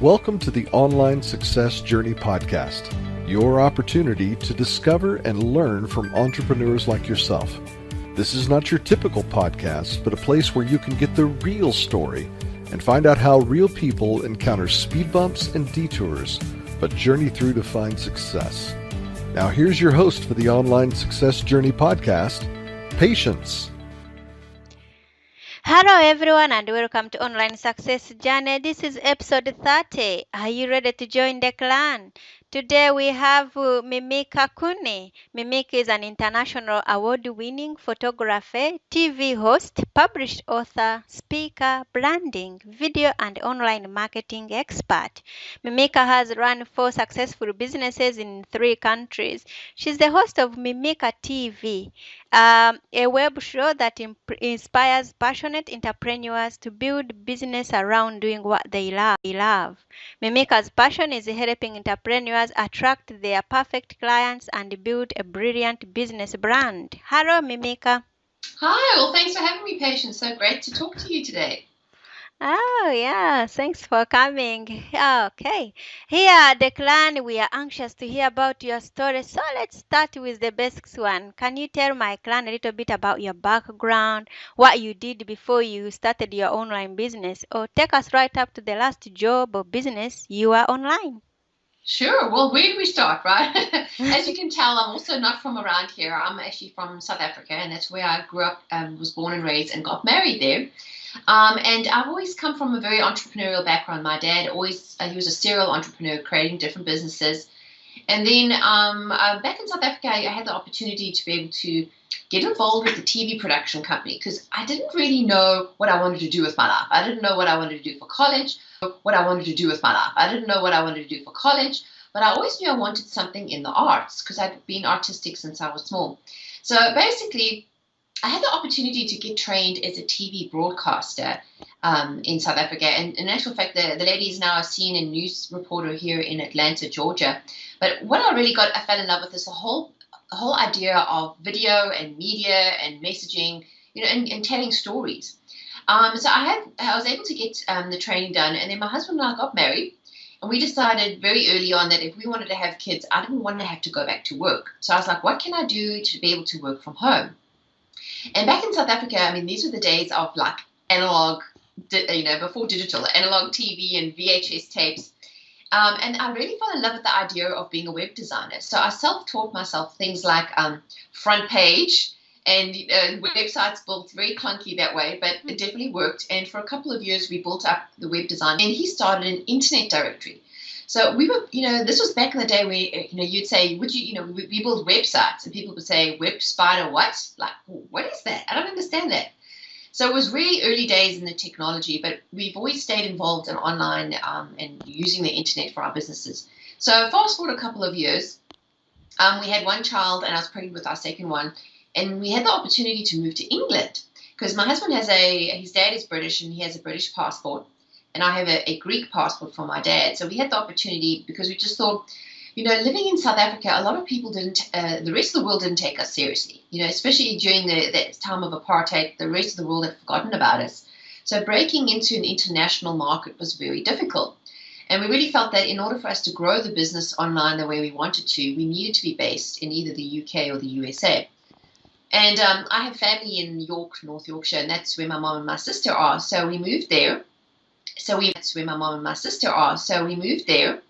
Welcome to the Online Success Journey podcast, your opportunity to discover and learn from entrepreneurs like yourself. This is not your typical podcast, but a place where you can get the real story and find out how real people encounter speed bumps and detours, but journey through to find success. Now here's your host for the Online Success Journey podcast, Patience. Hello everyone and welcome to Online Success Journey. This is episode 30. Are you ready to join the clan? Today we have Mimika Cooney. Mimika is an international award-winning photographer, TV host, published author, speaker, branding, video and online marketing expert. Mimika has run 4 successful businesses in 3 countries. She's the host of MimikaTV, a web show that inspires passionate entrepreneurs to build business around doing what they love. Mimika's passion is helping entrepreneurs attract their perfect clients and build a brilliant business brand. Hello, Mimika. Hi, well, thanks for having me, Patience. So great to talk to you today. Oh, yeah, thanks for coming. Okay. Here at the clan, we are anxious to hear about your story. So let's start with the basics one. Can you tell my clan a little bit about your background, what you did before you started your online business, or take us right up to the last job or business you are online? Sure. Well, where do we start, right? As you can tell, I'm also not from around here. I'm actually from South Africa, and that's where I grew up, was born and raised, and got married there. And I've always come from a very entrepreneurial background. My dad he was a serial entrepreneur, creating different businesses. And then back in South Africa, I had the opportunity to be able to get involved with the TV production company because I didn't really know what I wanted to do with my life. I didn't know what I wanted to do for college, but I always knew I wanted something in the arts because I'd been artistic since I was small. So basically, I had the opportunity to get trained as a TV broadcaster in South Africa. And in actual fact, the lady is now a CNN news reporter here in Atlanta, Georgia. But what I fell in love with is the whole idea of video and media and messaging, and telling stories. So I was able to get the training done. And then my husband and I got married. And we decided very early on that if we wanted to have kids, I didn't want to have to go back to work. So I was like, what can I do to be able to work from home? And back in South Africa, these were the days of like analog, before digital, analog TV and VHS tapes. And I really fell in love with the idea of being a web designer. So I self-taught myself things like front page and websites built very clunky that way, but it definitely worked. And for a couple of years, we built up the web design. And he started an internet directory. So we were, this was back in the day where, you'd say, we build websites, and people would say, web spider what? Like, what is that? I don't understand that. So it was really early days in the technology, but we've always stayed involved in online and using the internet for our businesses. So fast forward a couple of years, we had one child, and I was pregnant with our second one, and we had the opportunity to move to England because my husband his dad is British, and he has a British passport. And I have a Greek passport from my dad. So we had the opportunity because we just thought, living in South Africa, a lot of people the rest of the world didn't take us seriously. Especially during that time of apartheid, the rest of the world had forgotten about us. So breaking into an international market was very difficult. And we really felt that in order for us to grow the business online the way we wanted to, we needed to be based in either the UK or the USA. And I have family in York, North Yorkshire, and that's where my mom and my sister are. So we moved there. That's where my mom and my sister are. So we moved there.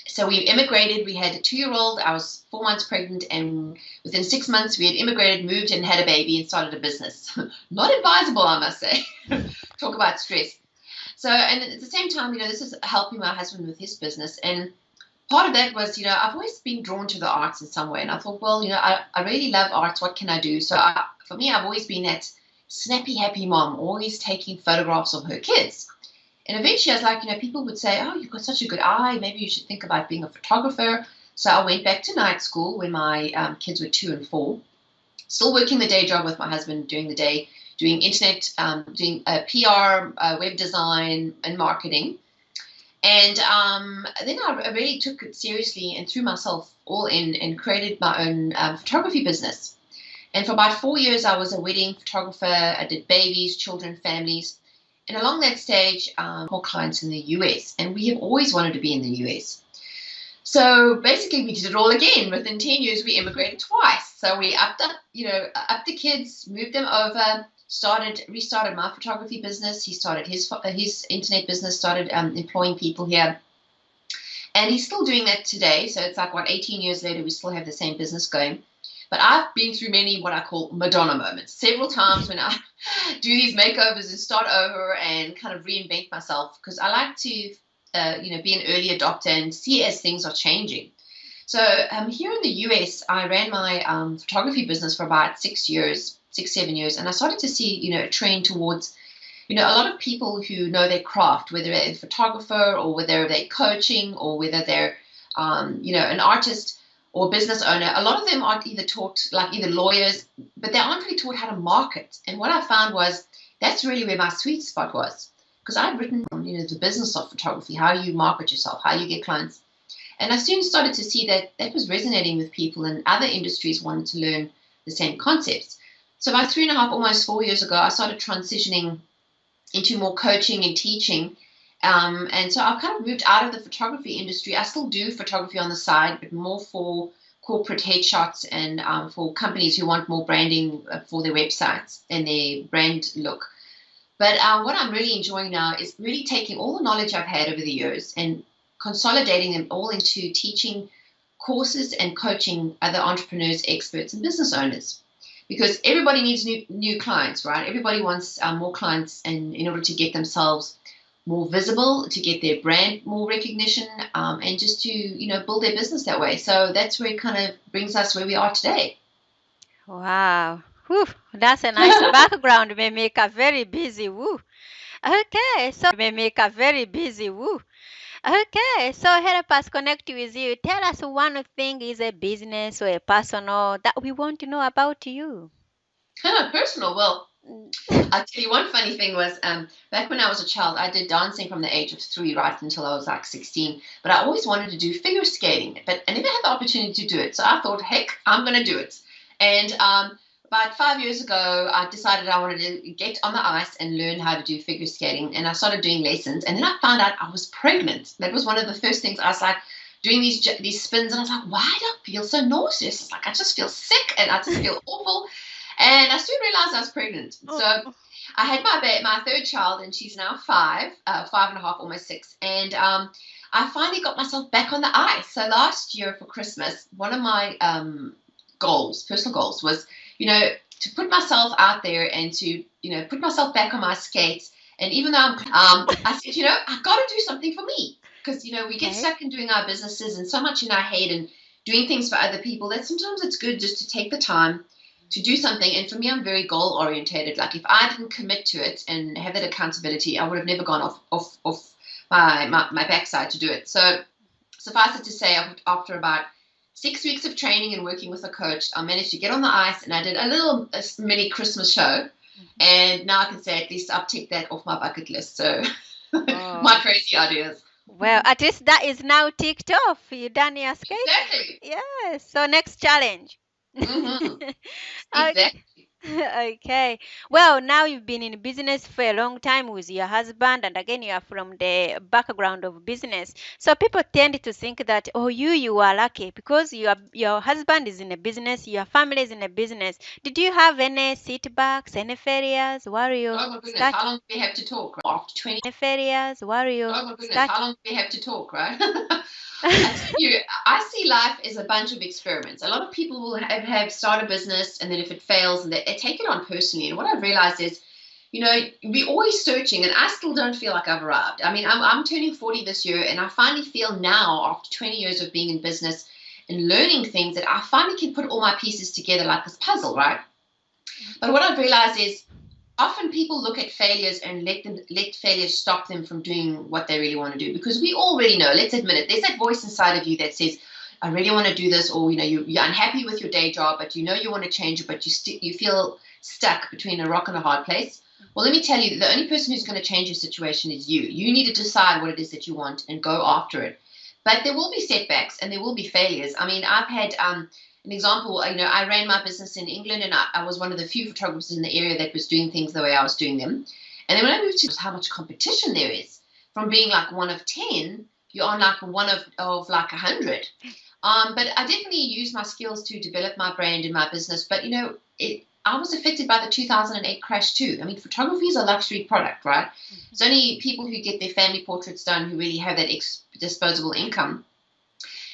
So we immigrated. We had a 2-year-old. I was 4 months pregnant. And within 6 months, we had immigrated, moved, and had a baby and started a business. Not advisable, I must say. Talk about stress. So, and at the same time, this is helping my husband with his business. And part of that was, I've always been drawn to the arts in some way. And I thought, well, I really love arts. What can I do? So for me, I've always been that snappy, happy mom, always taking photographs of her kids. And eventually I was like, people would say, oh, you've got such a good eye. Maybe you should think about being a photographer. So I went back to night school when my kids were 2 and 4, still working the day job with my husband during the day, doing internet, doing PR, web design and marketing. And then I really took it seriously and threw myself all in and created my own photography business. And for about 4 years, I was a wedding photographer. I did babies, children, families. And along that stage, more clients in the US, and we have always wanted to be in the US. So basically, we did it all again. Within 10 years, we immigrated twice. So we upped the kids, moved them over, restarted my photography business. He started his internet business, started employing people here. And he's still doing that today. So it's like, 18 years later, we still have the same business going. But I've been through many what I call Madonna moments. Several times when I do these makeovers and start over and kind of reinvent myself, because I like to, be an early adopter and see as things are changing. So here in the US, I ran my photography business for about 6, 7 years. And I started to see, a trend towards a lot of people who know their craft, whether they're a photographer or whether they're coaching or whether they're, an artist or business owner. A lot of them aren't either taught, like either lawyers, but they aren't really taught how to market. And what I found was that's really where my sweet spot was, because I'd written, the business of photography, how you market yourself, how you get clients. And I soon started to see that that was resonating with people, and other industries wanted to learn the same concepts. So about 3.5, almost 4 years ago, I started transitioning into more coaching and teaching. And so I've kind of moved out of the photography industry. I still do photography on the side, but more for corporate headshots and for companies who want more branding for their websites and their brand look. But what I'm really enjoying now is really taking all the knowledge I've had over the years and consolidating them all into teaching courses and coaching other entrepreneurs, experts, and business owners. Because everybody needs new clients, right? Everybody wants more clients, and in order to get themselves more visible, to get their brand more recognition, and just to build their business that way. So that's where it kind of brings us where we are today. Wow. Whew, that's a nice background, Mimika. Very busy. Woo. Okay, so Mimika, very busy. Woo. Okay, so help us connect with you. Tell us one thing is a business or a personal that we want to know about you. Personal. Well, I'll tell you one funny thing was back when I was a child, I did dancing from the age of 3 right until I was like 16. But I always wanted to do figure skating, but I never had the opportunity to do it. So I thought, heck, I'm going to do it. And about 5 years ago, I decided I wanted to get on the ice and learn how to do figure skating. And I started doing lessons. And then I found out I was pregnant. That was one of the first things. I was like doing these spins. And I was like, why do I feel so nauseous? It's like I just feel sick and I just feel awful. And I soon realized I was pregnant. So I had my third child, and she's now 5 and a half, almost 6. And I finally got myself back on the ice. So last year for Christmas, one of my personal goals was, to put myself out there and to, put myself back on my skates. And even though I said, I've got to do something for me, because, we get stuck in doing our businesses and so much in our head and doing things for other people that sometimes it's good just to take the time to do something. And for me, I'm very goal orientated. Like if I didn't commit to it and have that accountability, I would have never gone off my backside to do it. So suffice it to say, after about 6 weeks of training and working with a coach, I managed to get on the ice, and I did a mini Christmas show. And now I can say at least I've ticked that off my bucket list. So my crazy ideas. Well, at least that is now ticked off. You done your skating. Exactly. Yes. So next challenge. Mm-hmm. Exactly. Okay. Well, now you've been in business for a long time with your husband, and again, you are from the background of business. So people tend to think that, oh, you are lucky because your husband is in a business, your family is in a business. Did you have any setbacks, any failures while you Oh my goodness, how long do we have to talk? After 20 failures while you Oh my goodness, how long do we have to talk, right? I tell you, I see life as a bunch of experiments. A lot of people will have start a business, and then if it fails, and they take it on personally. And what I've realized is, we're always searching, and I still don't feel like I've arrived. I mean, I'm turning 40 this year, and I finally feel now, after 20 years of being in business and learning things, that I finally can put all my pieces together like this puzzle, right? But what I've realized is, often people look at failures and let failures stop them from doing what they really want to do, because we already know, let's admit it, there's that voice inside of you that says, I really want to do this, or you're unhappy with your day job, but you want to change it, but you feel stuck between a rock and a hard place. Well, let me tell you, the only person who's going to change your situation is you. You need to decide what it is that you want and go after it. But there will be setbacks and there will be failures. I mean, I've had an example. I ran my business in England, and I was one of the few photographers in the area that was doing things the way I was doing them. And then when I moved to how much competition there is, from being like one of 10, you're on like one of like 100. But I definitely used my skills to develop my brand and my business. But, I was affected by the 2008 crash too. I mean, photography is a luxury product, right? It's only people who get their family portraits done who really have that disposable income.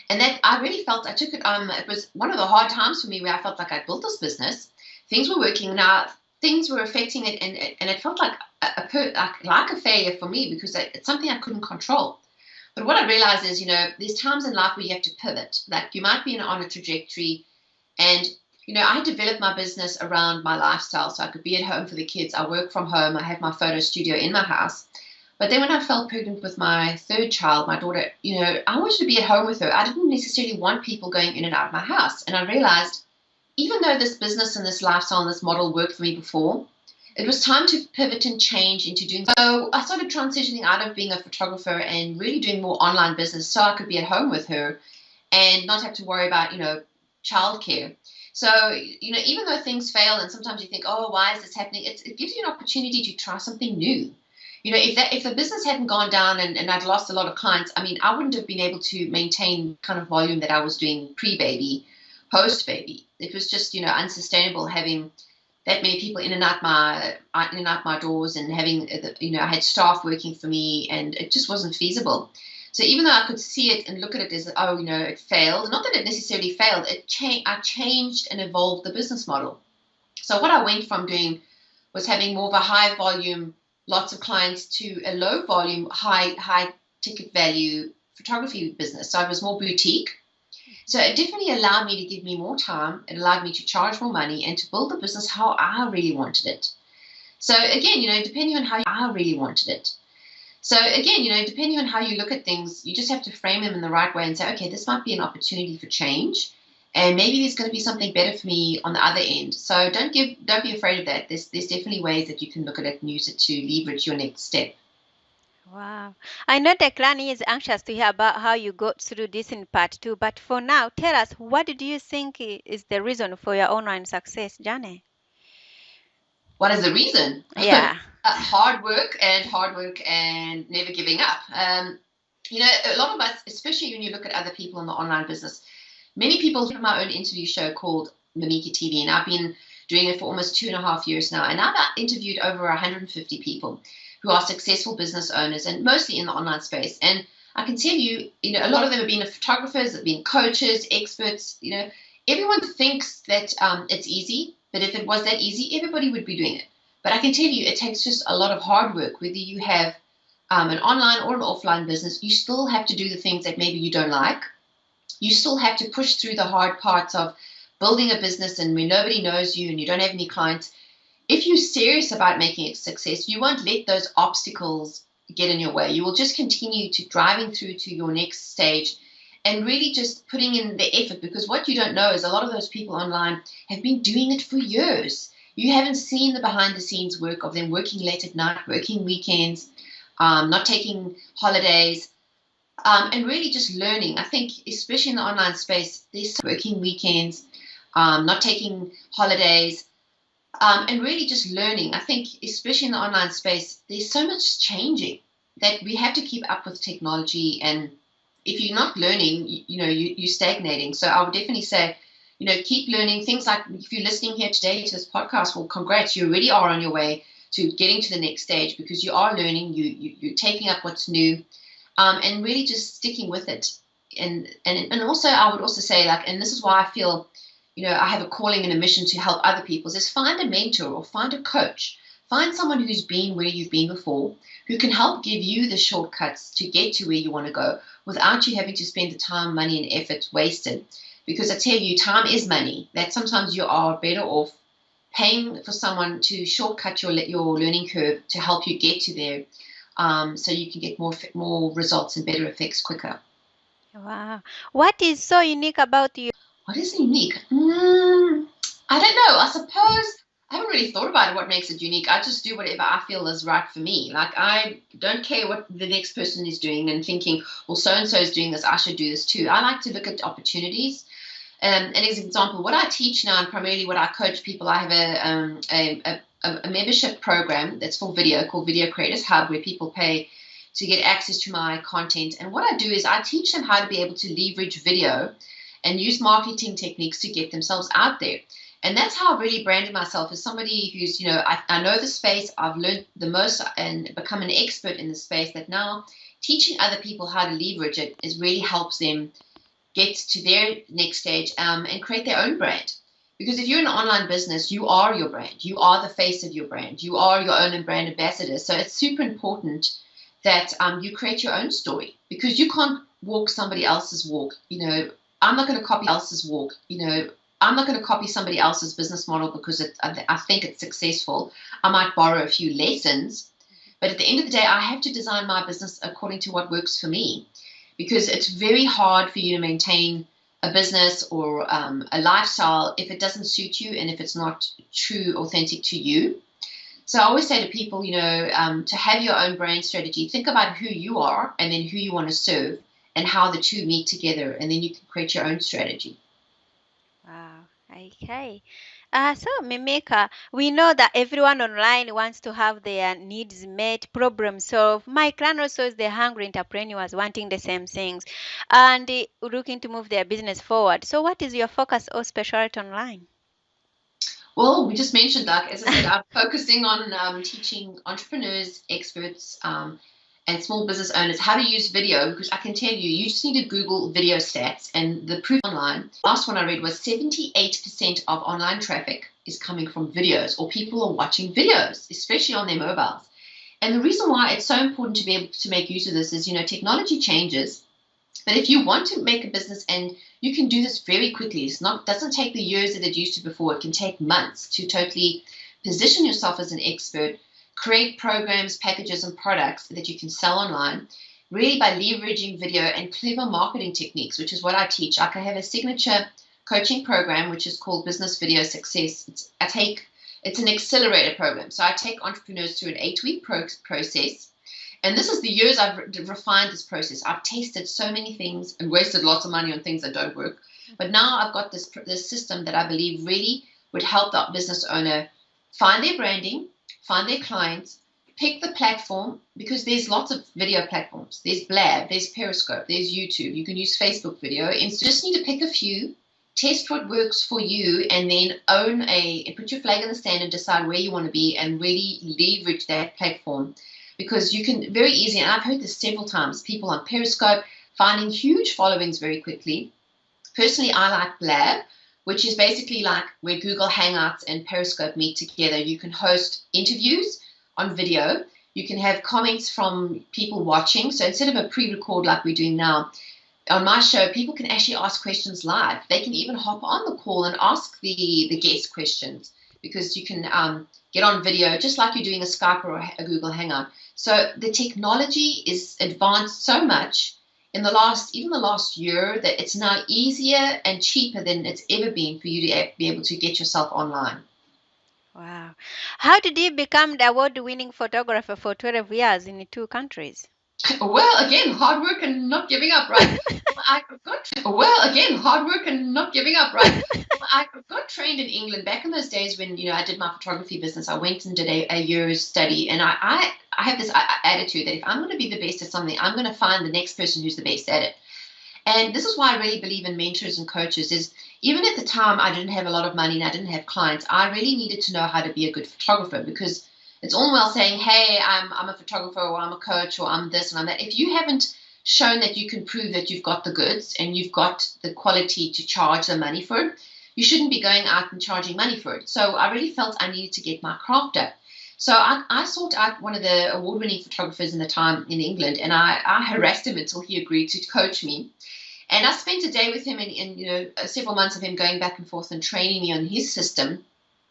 And that I really felt I took it. It was one of the hard times for me where I felt like I'd built this business. Things were working now. Things were affecting it, and it felt like a failure for me because it's something I couldn't control. But what I realized is, there's times in life where you have to pivot. Like you might be on a trajectory, and I developed my business around my lifestyle, so I could be at home for the kids. I work from home. I have my photo studio in my house. But then when I fell pregnant with my third child, my daughter, I wanted to be at home with her. I didn't necessarily want people going in and out of my house. And I realized, even though this business and this lifestyle and this model worked for me before, it was time to pivot and change into doing. So I started transitioning out of being a photographer and really doing more online business so I could be at home with her and not have to worry about, childcare. So, even though things fail and sometimes you think, oh, why is this happening? It gives you an opportunity to try something new. If the business hadn't gone down and I'd lost a lot of clients, I mean, I wouldn't have been able to maintain kind of volume that I was doing pre-baby, post-baby. It was just, unsustainable having that many people in and out my doors and having, I had staff working for me and it just wasn't feasible. So even though I could see it and look at it as, it failed, not that it necessarily failed, I changed and evolved the business model. So what I went from doing was having more of a high volume, lots of clients to a low volume, high ticket value photography business. So it was more boutique. So it definitely allowed me to give me more time. It allowed me to charge more money and to build the business how I really wanted it. So again, depending on how I really wanted it. So again, depending on how you look at things, you just have to frame them in the right way and say, okay, this might be an opportunity for change. And maybe there's going to be something better for me on the other end. So don't be afraid of that. There's definitely ways that you can look at it and use it to leverage your next step. Wow. I know Declan is anxious to hear about how you got through this in part 2, but for now, tell us, what do you think is the reason for your online success journey? What is the reason? Yeah. Hard work and never giving up. A lot of us, especially when you look at other people in the online business, many people have my own interview show called MimikaTV, and I've been doing it for almost 2.5 years now. And I've interviewed over 150 people who are successful business owners and mostly in the online space. And I can tell you, a lot of them have been photographers, have been coaches, experts. Everyone thinks that it's easy, but if it was that easy, everybody would be doing it. But I can tell you, it takes just a lot of hard work. Whether you have an online or an offline business, you still have to do the things that maybe you don't like. You still have to push through the hard parts of building a business and when nobody knows you and you don't have any clients. If you're serious about making it a success, you won't let those obstacles get in your way. You will just continue to driving through to your next stage and really just putting in the effort, because what you don't know is a lot of those people online have been doing it for years. You haven't seen the behind the scenes work of them working late at night, working weekends, not taking holidays, and really just learning. I think especially in the online space, there's working weekends, not taking holidays, and really just learning. I think especially in the online space, there's so much changing that we have to keep up with technology. And if you're not learning, you're stagnating. So I would definitely say, keep learning things like if you're listening here today to this podcast, well, congrats, you already are on your way to getting to the next stage because you are learning, you're taking up what's new, and really just sticking with it. And also, I would also say, and this is why I feel, I have a calling and a mission to help other people, is find a mentor or find a coach. Find someone who's been where you've been before, who can help give you the shortcuts to get to where you want to go without you having to spend the time, money, and effort wasted. Because I tell you, time is money. That sometimes you are better off paying for someone to shortcut your learning curve to help you get to there, so you can get more results and better effects quicker. Wow. What is so unique about you? What is unique? I don't know. I suppose I haven't really thought about it, what makes it unique. I just do whatever I feel is right for me. I don't care what the next person is doing and thinking, well, so-and-so is doing this, I should do this too. I like to look at opportunities. And as an example, what I teach now and primarily what I coach people, I have a membership program that's for video called Video Creators Hub, where people pay to get access to my content. And what I do is I teach them how to be able to leverage video and use marketing techniques to get themselves out there. And that's how I've really branded myself as somebody who's, I know the space, I've learned the most and become an expert in the space, that now teaching other people how to leverage it really helps them get to their next stage and create their own brand. Because if you're in an online business, you are your brand. You are the face of your brand. You are your own brand ambassador. So it's super important that you create your own story, because you can't walk somebody else's walk. I'm not going to copy else's walk. I'm not going to copy somebody else's business model because I think it's successful. I might borrow a few lessons, but at the end of the day, I have to design my business according to what works for me, because it's very hard for you to maintain a business or a lifestyle if it doesn't suit you and if it's not true, authentic to you. So I always say to people, to have your own brand strategy, think about who you are and then who you want to serve and how the two meet together, and then you can create your own strategy. Wow. Okay. So, Mimika, we know that everyone online wants to have their needs met, problems solved. My clan also is the hungry entrepreneurs wanting the same things and looking to move their business forward. So, what is your focus or specialty online? Well, we just mentioned that. As I said, I'm focusing on teaching entrepreneurs, experts, and small business owners how to use video, because I can tell you, you just need to Google video stats, and the proof online, last one I read was 78% of online traffic is coming from videos, or people are watching videos, especially on their mobiles. And the reason why it's so important to be able to make use of this is, technology changes, but if you want to make a business, and you can do this very quickly, doesn't take the years that it used to before, it can take months to totally position yourself as an expert, create programs, packages, and products that you can sell online, really by leveraging video and clever marketing techniques, which is what I teach. I have a signature coaching program, which is called Business Video Success. It's an accelerator program. So I take entrepreneurs through an 8-week process. And this is the years I've refined this process. I've tasted so many things and wasted lots of money on things that don't work. But now I've got this system that I believe really would help the business owner find their branding, find their clients, pick the platform, because there's lots of video platforms. There's Blab, there's Periscope, there's YouTube. You can use Facebook video. And you just need to pick a few, test what works for you, and then put your flag in the sand and decide where you want to be and really leverage that platform. Because you can very easily, and I've heard this several times, people on Periscope finding huge followings very quickly. Personally, I like Blab, which is basically like where Google Hangouts and Periscope meet together. You can host interviews on video. You can have comments from people watching. So instead of a pre-record like we're doing now, on my show, people can actually ask questions live. They can even hop on the call and ask the guest questions, because you can get on video just like you're doing a Skype or a Google Hangout. So the technology is advanced so much in the last year that it's now easier and cheaper than it's ever been for you to be able to get yourself online. Wow. How did you become the award-winning photographer for 12 years in 2 countries? Well, again, hard work and not giving up, right? I got trained in England back in those days when I did my photography business. I went and did a year's study, and I have this attitude that if I'm going to be the best at something, I'm going to find the next person who's the best at it. And this is why I really believe in mentors and coaches. Is even at the time I didn't have a lot of money and I didn't have clients, I really needed to know how to be a good photographer, because it's all well saying, hey, I'm a photographer, or I'm a coach, or I'm this and I'm that. If you haven't shown that you can prove that you've got the goods and you've got the quality to charge the money for it, you shouldn't be going out and charging money for it. So I really felt I needed to get my craft up. So I sought out one of the award-winning photographers in the time in England, and I harassed him until he agreed to coach me. And I spent a day with him and several months of him going back and forth and training me on his system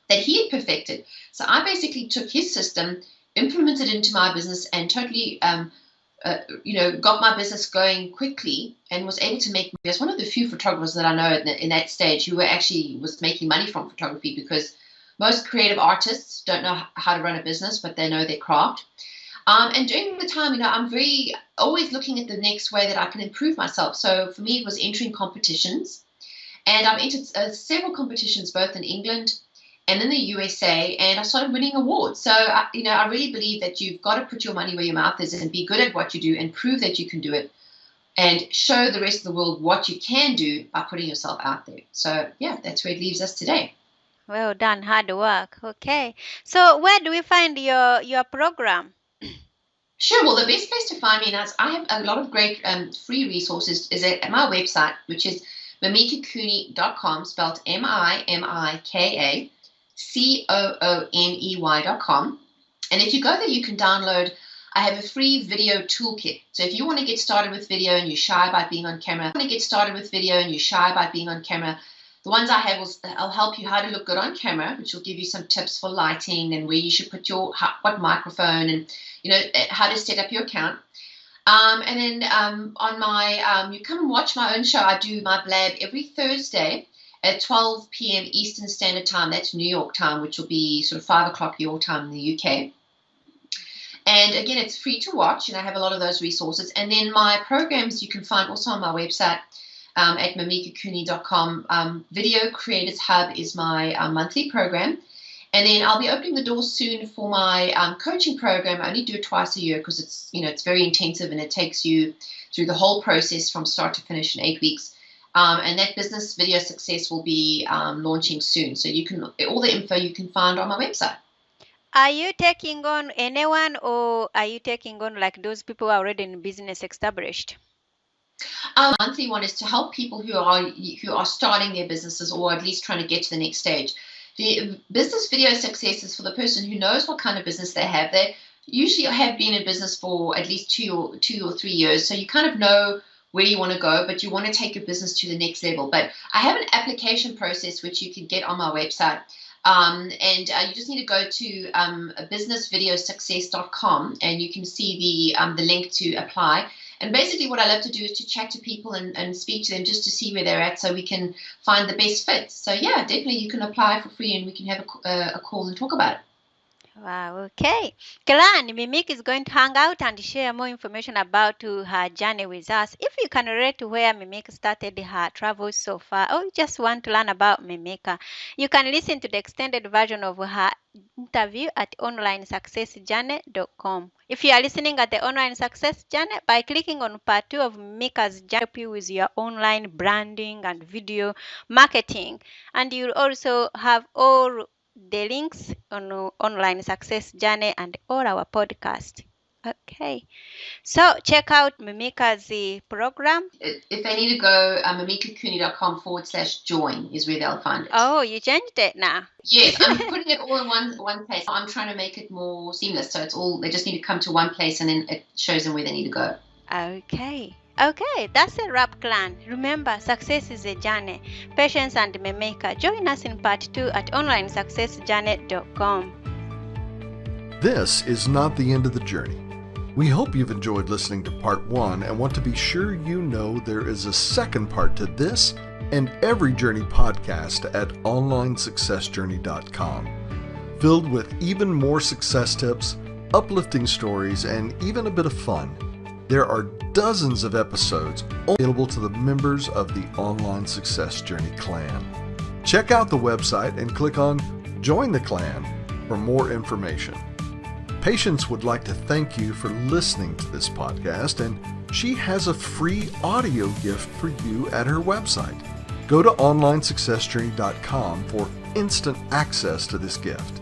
that he had perfected. So I basically took his system, implemented it into my business, and totally, got my business going quickly, and was able to make. As one of the few photographers that I know in that stage who was making money from photography, because most creative artists don't know how to run a business, but they know their craft. And during the time, I'm very always looking at the next way that I can improve myself. So for me, it was entering competitions, and I've entered several competitions both in England and in the USA, and I started winning awards. So, I really believe that you've got to put your money where your mouth is and be good at what you do and prove that you can do it and show the rest of the world what you can do by putting yourself out there. So, yeah, that's where it leaves us today. Well done, hard work. Okay. So where do we find your program? Sure. Well, the best place to find me, and I have a lot of great free resources, is at my website, which is MimikaCooney.com, spelled MimikaCooney.com. And if you go there, you can download. I have a free video toolkit. So if you want to get started with video and you're shy about being on camera, the ones I have will help you how to look good on camera, which will give you some tips for lighting and where you should put what microphone and how to set up your account. And then on my, you come and watch my own show. I do my blab every Thursday at 12 p.m. Eastern Standard Time. That's New York time, which will be sort of 5 o'clock your time in the UK. And again, it's free to watch, and I have a lot of those resources. And then my programs you can find also on my website at MimikaCooney.com. Video Creators Hub is my monthly program. And then I'll be opening the doors soon for my coaching program. I only do it twice a year because it's very intensive and it takes you through the whole process from start to finish in 8 weeks. And that business video success will be launching soon. So all the info you can find on my website. Are you taking on anyone, or are you taking on like those people who are already in business established? Monthly one is to help people who are starting their businesses or at least trying to get to the next stage. The business video success is for the person who knows what kind of business they have. They usually have been in business for at least two or 3 years, so you kind of know where you want to go, but you want to take your business to the next level. But I have an application process which you can get on my website. And you just need to go to businessvideosuccess.com and you can see the link to apply. And basically what I love to do is to chat to people and speak to them just to see where they're at so we can find the best fits. So yeah, definitely you can apply for free and we can have a call and talk about it. Wow, okay. Clan, Mimika is going to hang out and share more information about her journey with us. If you can relate to where Mimika started her travels so far, or you just want to learn about Mimika, you can listen to the extended version of her interview at onlinesuccessjourney.com. If you are listening at the Online Success Journey, by clicking on part 2 of Mimika's journey, help you with your online branding and video marketing. And you'll also have all the links on Online Success Journey and all our podcasts. Okay, so check out Mimika's program. If they need to go, MimikaCooney.com/join is where they'll find it. Oh, you changed it now. Yes, I'm putting it all in one place. I'm trying to make it more seamless, so it's all, they just need to come to one place and then it shows them where they need to go. Okay, that's a wrap, clan. Remember, success is a journey. Patience and Mimika. Join us in part 2 at onlinesuccessjourney.com. This is not the end of the journey. We hope you've enjoyed listening to part 1 and want to be sure you know there is a second part to this and every journey podcast at onlinesuccessjourney.com, filled with even more success tips, uplifting stories, and even a bit of fun. There are dozens of episodes available to the members of the Online Success Journey clan. Check out the website and click on Join the Clan for more information. Patience would like to thank you for listening to this podcast, and she has a free audio gift for you at her website. Go to onlinesuccessjourney.com for instant access to this gift.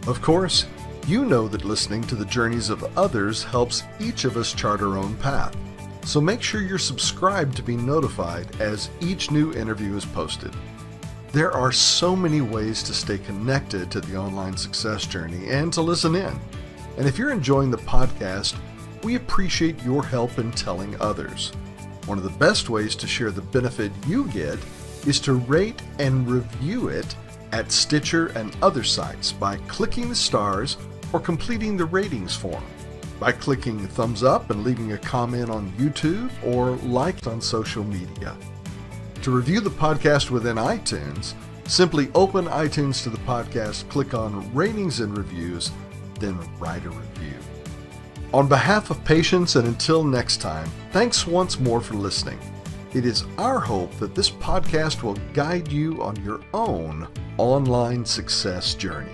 Of course, you know that listening to the journeys of others helps each of us chart our own path. So make sure you're subscribed to be notified as each new interview is posted. There are so many ways to stay connected to the Online Success Journey and to listen in. And if you're enjoying the podcast, we appreciate your help in telling others. One of the best ways to share the benefit you get is to rate and review it at Stitcher and other sites by clicking the stars or completing the ratings form, by clicking thumbs up and leaving a comment on YouTube or like on social media. To review the podcast within iTunes, simply open iTunes to the podcast, click on Ratings and Reviews, then write a review. On behalf of Patience and until next time, thanks once more for listening. It is our hope that this podcast will guide you on your own online success journey.